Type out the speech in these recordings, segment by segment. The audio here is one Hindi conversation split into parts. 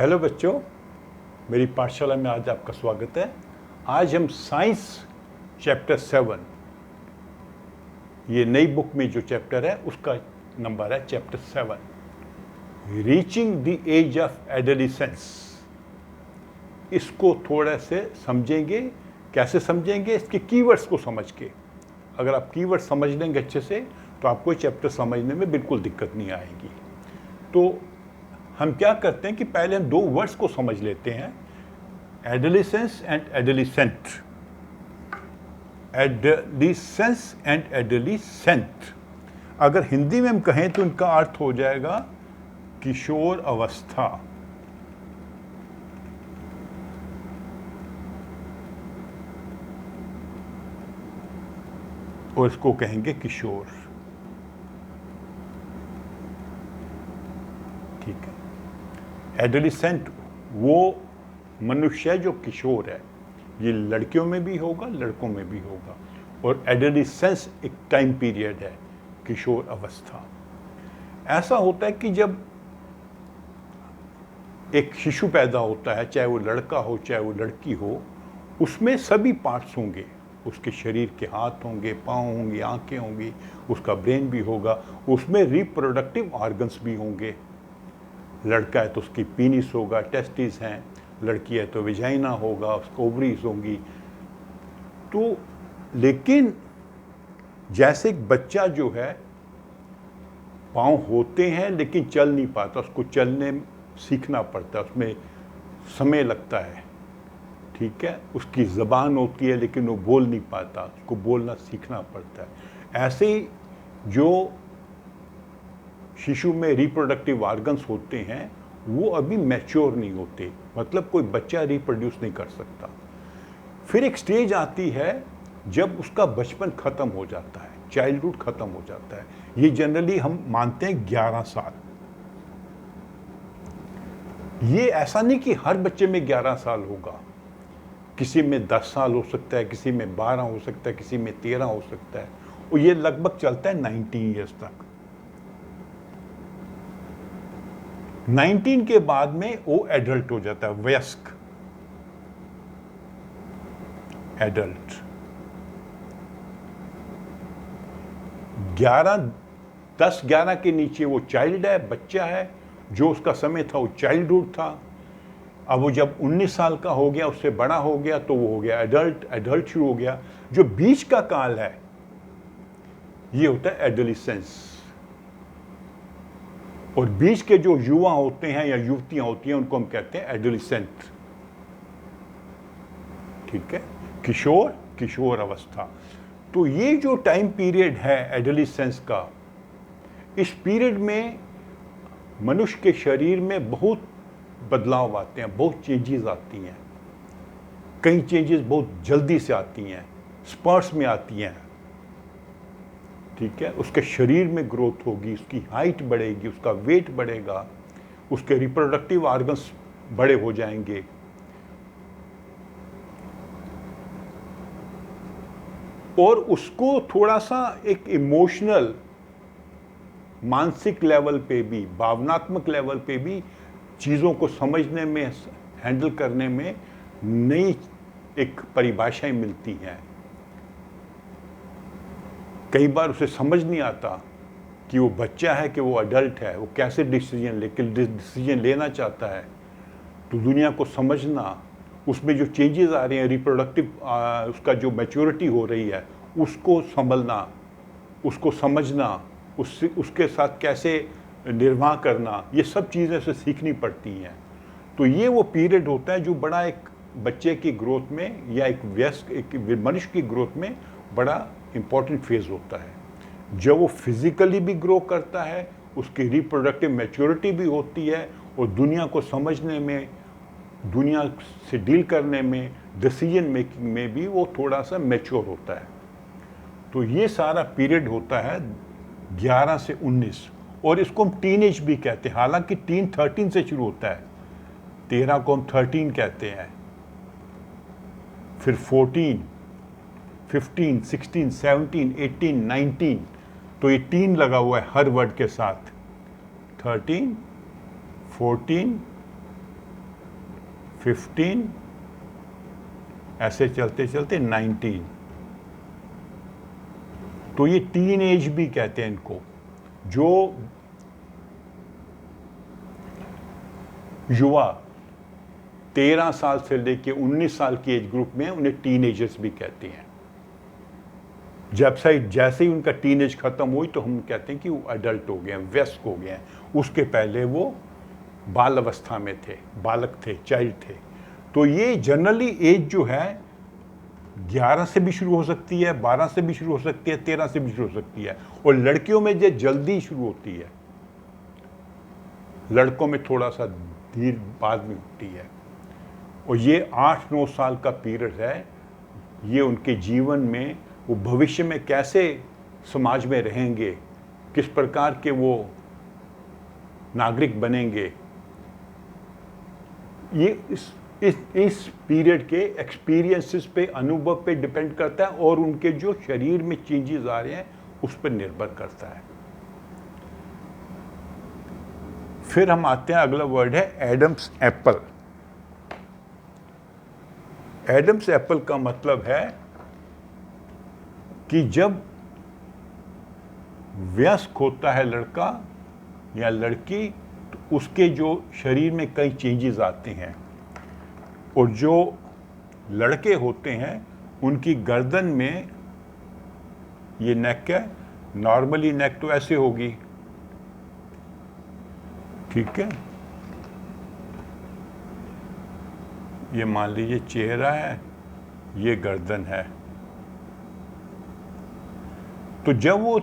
हेलो बच्चों, मेरी पाठशाला में आज आपका स्वागत है। आज हम साइंस चैप्टर 7, ये नई बुक में जो चैप्टर है उसका नंबर है chapter 7, reaching the age of adolescence. इसको थोड़ा से समझेंगे। कैसे समझेंगे? इसके कीवर्ड्स को समझ के। अगर आप कीवर्ड समझ लेंगे अच्छे से तो आपको चैप्टर समझने में बिल्कुल दिक्कत नहीं आएगी। तो हम क्या करते हैं कि पहले हम दो वर्ड्स को समझ लेते हैं, adolescence and adolescent. Adolescence and adolescent अगर हिंदी में हम कहें तो इनका अर्थ हो जाएगा किशोर अवस्था। और इसको कहेंगे किशोर। ठीक है। एडोलेसेंट वो मनुष्य है जो किशोर है। ये लड़कियों में भी होगा, लड़कों में भी होगा। और एडोलेसेंस एक टाइम पीरियड है, किशोर अवस्था। ऐसा होता है कि जब एक शिशु पैदा होता है, चाहे वो लड़का हो चाहे वो लड़की हो, उसमें सभी पार्ट्स होंगे। उसके शरीर के हाथ होंगे, पाँव होंगे, आंखें होंगी, उसका ब्रेन भी होगा, उसमें रिप्रोडक्टिव ऑर्गन्स भी होंगे। लड़का है तो उसकी पीनिस होगा, टेस्टिस हैं। लड़की है तो विजाइना होगा, उसको ओवरीज होंगी। तो लेकिन जैसे एक बच्चा जो है, पाँव होते हैं लेकिन चल नहीं पाता, उसको चलने सीखना पड़ता है, उसमें समय लगता है। ठीक है। उसकी ज़बान होती है लेकिन वो बोल नहीं पाता, उसको बोलना सीखना पड़ता है। ऐसे ही जो शिशु में रिप्रोडक्टिव ऑर्गन्स होते हैं वो अभी मैच्योर नहीं होते, मतलब कोई बच्चा रिप्रोड्यूस नहीं कर सकता। फिर एक स्टेज आती है जब उसका बचपन ख़त्म हो जाता है, चाइल्डहुड ख़त्म हो जाता है। ये जनरली हम मानते हैं 11 साल। ये ऐसा नहीं कि हर बच्चे में 11 साल होगा, किसी में 10 साल हो सकता है, किसी में 12 हो सकता है, किसी में 13 हो सकता है। और ये लगभग चलता है 19 ईयर्स तक। 19 के बाद में वो एडल्ट हो जाता है, वयस्क एडल्ट। 10-11 के नीचे वो चाइल्ड है, बच्चा है। जो उसका समय था वो चाइल्डहुड था। अब वो जब 19 साल का हो गया, उससे बड़ा हो गया, तो वो हो गया एडल्ट। एडल्ट शुरू हो गया। जो बीच का काल है ये होता है एडोलेसेंस। और बीच के जो युवा होते हैं या युवतियां होती हैं उनको हम कहते हैं एडोलेसेंट। ठीक है। किशोर, किशोर अवस्था। तो ये जो टाइम पीरियड है एडोलेसेंस का, इस पीरियड में मनुष्य के शरीर में बहुत बदलाव आते हैं, बहुत चेंजेस आती हैं। कई चेंजेस बहुत जल्दी से आती हैं, स्पर्ट्स में आती हैं। ठीक है। उसके शरीर में ग्रोथ होगी, उसकी हाइट बढ़ेगी, उसका वेट बढ़ेगा, उसके रिप्रोडक्टिव ऑर्गन्स बड़े हो जाएंगे। और उसको थोड़ा सा एक इमोशनल, मानसिक लेवल पे भी, भावनात्मक लेवल पे भी चीज़ों को समझने में, हैंडल करने में नई एक परिभाषाएं मिलती हैं। कई बार उसे समझ नहीं आता कि वो बच्चा है कि वो अडल्ट है, वो कैसे डिसीजन लेना चाहता है। तो दुनिया को समझना, उसमें जो चेंजेस आ रहे हैं, रिप्रोडक्टिव उसका जो मैच्योरिटी हो रही है, उसको संभलना, उसको समझना, उसके साथ कैसे निर्वाह करना, ये सब चीज़ें उसे सीखनी पड़ती हैं। तो ये वो पीरियड होता है जो बड़ा एक बच्चे की ग्रोथ में या एक वयस्क, एक मनुष्य की ग्रोथ में बड़ा इम्पॉर्टेंट फेज होता है। जब वो फिजिकली भी ग्रो करता है, उसकी रिप्रोडक्टिव मैच्योरिटी भी होती है, और दुनिया को समझने में, दुनिया से डील करने में, डिसीजन मेकिंग में भी वो थोड़ा सा मैच्योर होता है। तो ये सारा पीरियड होता है 11 से 19। और इसको हम टीनेज भी कहते हैं। हालांकि टीन 13 से शुरू होता है, 13 को हम 13 कहते हैं। फिर 14, 15, 16, 17, 18, 19, तो ये 3 लगा हुआ है हर वर्ड के साथ। 13, 14, 15, ऐसे चलते चलते 19। तो ये टीन एज भी कहते हैं इनको, जो युवा 13 साल से लेके 19 साल की एज ग्रुप में, उन्हें टीनेजर्स भी कहते हैं। जैसे ही उनका टीनेज खत्म हुई तो हम कहते हैं कि वो अडल्ट हो गए हैं, वयस्क हो गए हैं। उसके पहले वो बाल अवस्था में थे, बालक थे, चाइल्ड थे। तो ये जनरली एज जो है 11 से भी शुरू हो सकती है, 12 से भी शुरू हो सकती है, 13 से भी शुरू हो सकती है। और लड़कियों में जो जल्दी शुरू होती है, लड़कों में थोड़ा सा धीर बाद में होती है। और ये 8-9 साल का पीरियड है। ये उनके जीवन में, वो भविष्य में कैसे समाज में रहेंगे, किस प्रकार के वो नागरिक बनेंगे, ये इस पीरियड के एक्सपीरियंसेस पे, अनुभव पे डिपेंड करता है, और उनके जो शरीर में चेंजेस आ रहे हैं उस पर निर्भर करता है। फिर हम आते हैं, अगला वर्ड है एडम्स एप्पल। एडम्स एप्पल का मतलब है कि जब वयस्क होता है लड़का या लड़की, तो उसके जो शरीर में कई चेंजेस आते हैं। और जो लड़के होते हैं उनकी गर्दन में, ये नेक है, नॉर्मली नेक तो ऐसे होगी, ठीक है, ये मान लीजिए चेहरा है, ये गर्दन है। तो जब वो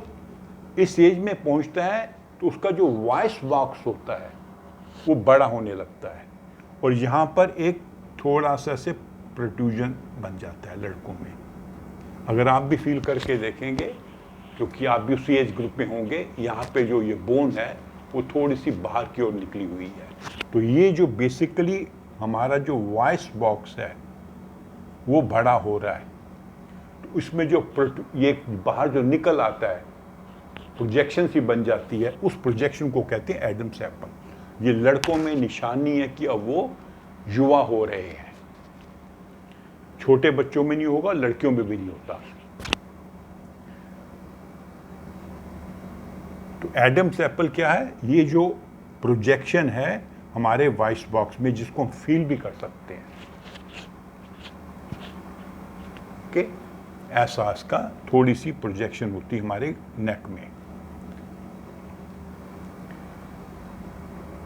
इस एज में पहुंचता है तो उसका जो वॉइस बॉक्स होता है वो बड़ा होने लगता है, और यहाँ पर एक थोड़ा सा से प्रोट्रूजन बन जाता है लड़कों में। अगर आप भी फील करके देखेंगे, क्योंकि आप भी उसी एज ग्रुप में होंगे, यहाँ पे जो ये बोन है वो थोड़ी सी बाहर की ओर निकली हुई है। तो ये जो बेसिकली हमारा जो वॉइस बॉक्स है वो बड़ा हो रहा है। तो इसमें जो ये बाहर जो निकल आता है, प्रोजेक्शन सी बन जाती है, उस प्रोजेक्शन को कहते हैं एडम्स एप्पल। ये लड़कों में निशानी है कि अब वो युवा हो रहे हैं। छोटे बच्चों में नहीं होगा, लड़कियों में भी नहीं होता। तो एडम्स एप्पल क्या है? ये जो प्रोजेक्शन है हमारे वॉइस बॉक्स में, जिसको हम फील भी कर सकते हैं। ओके, एहसास का थोड़ी सी प्रोजेक्शन होती है हमारे नेक में।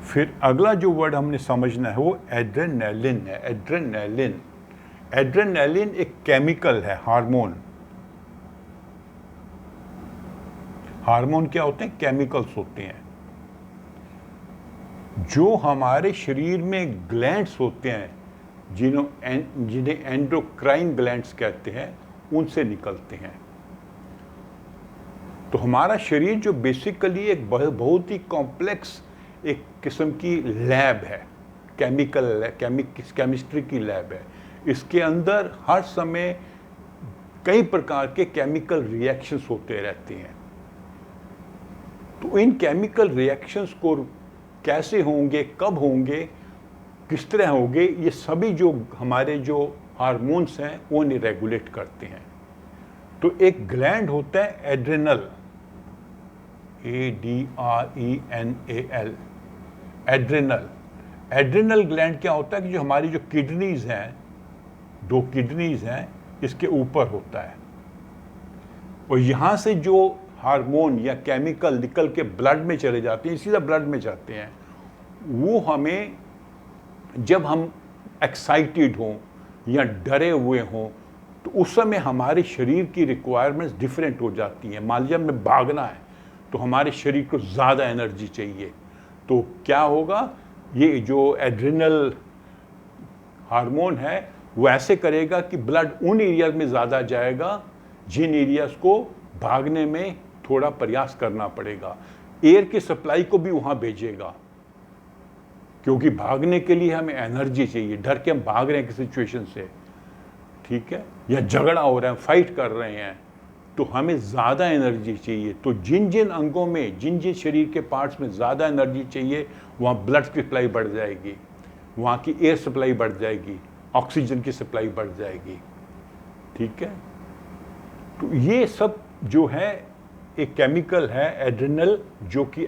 फिर अगला जो वर्ड हमने समझना है वो एड्रेनालिन है। एड्रेनालिन, एड्रेनालिन एक केमिकल है, हार्मोन। हार्मोन क्या होते हैं? केमिकल्स होते हैं जो हमारे शरीर में ग्लैंड्स होते हैं, जिन्हें एंडोक्राइन ग्लैंड्स कहते हैं, उनसे निकलते हैं। तो हमारा शरीर जो बेसिकली एक बहुत ही कॉम्प्लेक्स एक किस्म की लैब है, केमिस्ट्री की लैब है। इसके अंदर हर समय कई प्रकार के केमिकल रिएक्शंस होते रहते हैं। तो इन केमिकल रिएक्शंस को कैसे होंगे, कब होंगे, किस तरह होंगे, ये सभी जो हमारे जो हार्मोन्स हैं वो उन्हें रेगुलेट करते हैं। तो एक ग्लैंड होता है adrenal, ADRENAL, adrenal. Adrenal gland क्या होता है कि जो हमारी जो किडनीज हैं, 2 किडनीज हैं, इसके ऊपर होता है। और यहाँ से जो हार्मोन या केमिकल निकल के ब्लड में चले जाते हैं, सीधा ब्लड में जाते हैं, वो हमें, जब हम एक्साइटेड हों या डरे हुए हों, तो उस समय हमारे शरीर की रिक्वायरमेंट्स डिफरेंट हो जाती हैं। मान लीजिए हमें भागना है तो हमारे शरीर को ज़्यादा एनर्जी चाहिए, तो क्या होगा, ये जो एड्रिनल हार्मोन है वो ऐसे करेगा कि ब्लड उन एरियाज में ज़्यादा जाएगा जिन एरियाज को भागने में थोड़ा प्रयास करना पड़ेगा। एयर की सप्लाई को भी वहाँ भेजेगा, क्योंकि भागने के लिए हमें एनर्जी चाहिए। डर के हम भाग रहे हैं किसी सिचुएशन से, ठीक है, या झगड़ा हो रहा है, फाइट कर रहे हैं, तो हमें ज़्यादा एनर्जी चाहिए। तो जिन जिन अंगों में, जिन जिन शरीर के पार्ट्स में ज़्यादा एनर्जी चाहिए, वहाँ ब्लड सप्लाई बढ़ जाएगी। वहाँ की एयर सप्लाई बढ़ जाएगी, ऑक्सीजन की सप्लाई बढ़ जाएगी। ठीक है, तो ये सब जो है एक केमिकल है एड्रेनल, जो कि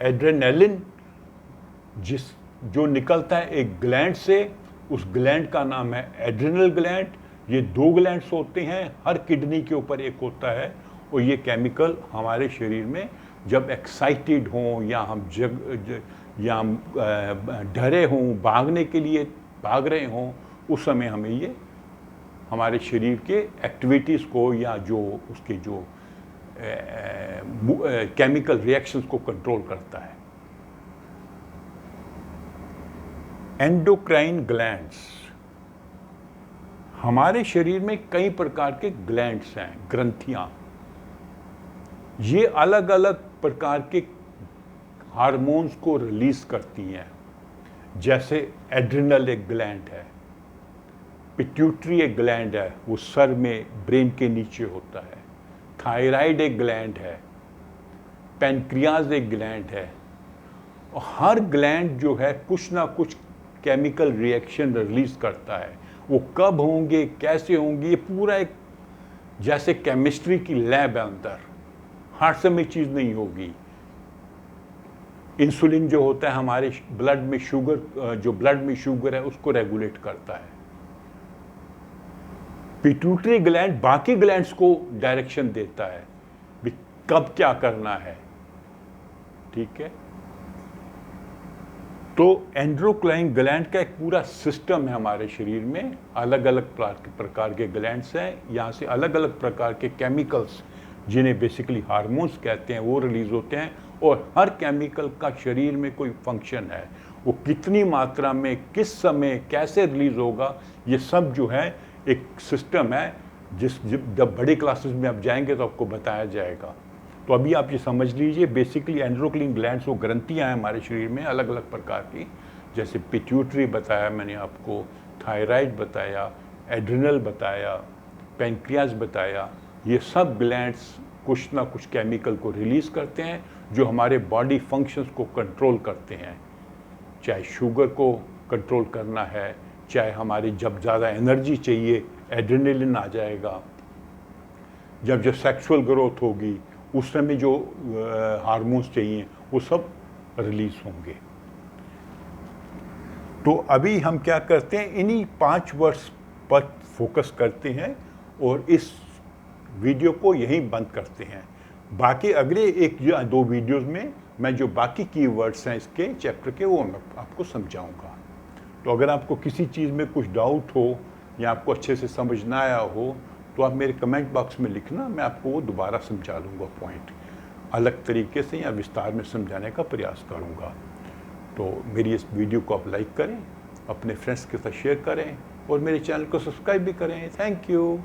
एड्रेनलिन जो निकलता है एक ग्लैंड से, उस ग्लैंड का नाम है एड्रेनल ग्लैंड। ये 2 ग्लैंड्स होते हैं, हर किडनी के ऊपर एक होता है, और ये केमिकल हमारे शरीर में जब एक्साइटेड हों या हम या हम डरे हों, भागने के लिए भाग रहे हों, उस समय हमें ये हमारे शरीर के एक्टिविटीज़ को या जो उसके जो केमिकल रिएक्शंस को कंट्रोल करता है। एंडोक्राइन ग्लैंड्स, हमारे शरीर में कई प्रकार के ग्लैंड्स हैं, ग्रंथियां। ये अलग अलग प्रकार के हार्मोन्स को रिलीज करती हैं। जैसे एड्रिनल एक ग्लैंड है, पिट्यूटरी एक ग्लैंड है, वो सर में ब्रेन के नीचे होता है, थायराइड एक ग्लैंड है, पैनक्रियाज एक ग्लैंड है। और हर ग्लैंड जो है कुछ ना कुछ केमिकल रिएक्शन रिलीज करता है। वो कब होंगे, कैसे होंगे, ये पूरा एक जैसे केमिस्ट्री की लैब है अंदर, हर समय चीज़ नहीं होगी। इंसुलिन जो होता है हमारे ब्लड में शुगर, जो ब्लड में शुगर है उसको रेगुलेट करता है। पिट्यूटरी ग्लैंड बाकी ग्लैंड्स को डायरेक्शन देता है भी कब क्या करना है। ठीक है, तो एंडोक्राइन ग्लैंड का एक पूरा सिस्टम है हमारे शरीर में। अलग अलग प्रकार के ग्लैंड्स हैं, यहाँ से अलग अलग प्रकार के केमिकल्स, जिन्हें बेसिकली हार्मोन्स कहते हैं, वो रिलीज होते हैं। और हर केमिकल का शरीर में कोई फंक्शन है, वो कितनी मात्रा में, किस समय, कैसे रिलीज होगा, ये सब जो है एक सिस्टम है। जब बड़ी क्लासेस में आप जाएंगे तो आपको बताया जाएगा। तो अभी आप ये समझ लीजिए, बेसिकली एंडोक्राइन ग्लैंड्स वो ग्रंथियां हैं हमारे शरीर में अलग अलग प्रकार की। जैसे पिट्यूटरी बताया मैंने आपको, थायराइड बताया, एड्रिनल बताया, पैनक्रियाज बताया। ये सब ग्लैंड्स कुछ ना कुछ केमिकल को रिलीज करते हैं जो हमारे बॉडी फंक्शंस को कंट्रोल करते हैं। चाहे शुगर को कंट्रोल करना है, चाहे हमारी जब ज़्यादा एनर्जी चाहिए एड्रेनलिन आ जाएगा, जब सेक्सुअल ग्रोथ होगी उस समय जो हार्मोन्स चाहिए वो सब रिलीज होंगे। तो अभी हम क्या करते हैं, इन्हीं 5 वर्ड्स पर फोकस करते हैं और इस वीडियो को यहीं बंद करते हैं। बाकी अगले 1 या 2 वीडियोस में मैं जो बाकी कीवर्ड्स हैं इसके चैप्टर के वो मैं आपको समझाऊंगा। तो अगर आपको किसी चीज़ में कुछ डाउट हो या आपको अच्छे से समझ ना आया हो तो आप मेरे कमेंट बॉक्स में लिखना, मैं आपको वो दोबारा समझा लूँगा, पॉइंट अलग तरीके से या विस्तार में समझाने का प्रयास करूँगा। तो मेरी इस वीडियो को आप लाइक करें, अपने फ्रेंड्स के साथ शेयर करें और मेरे चैनल को सब्सक्राइब भी करें। Thank you.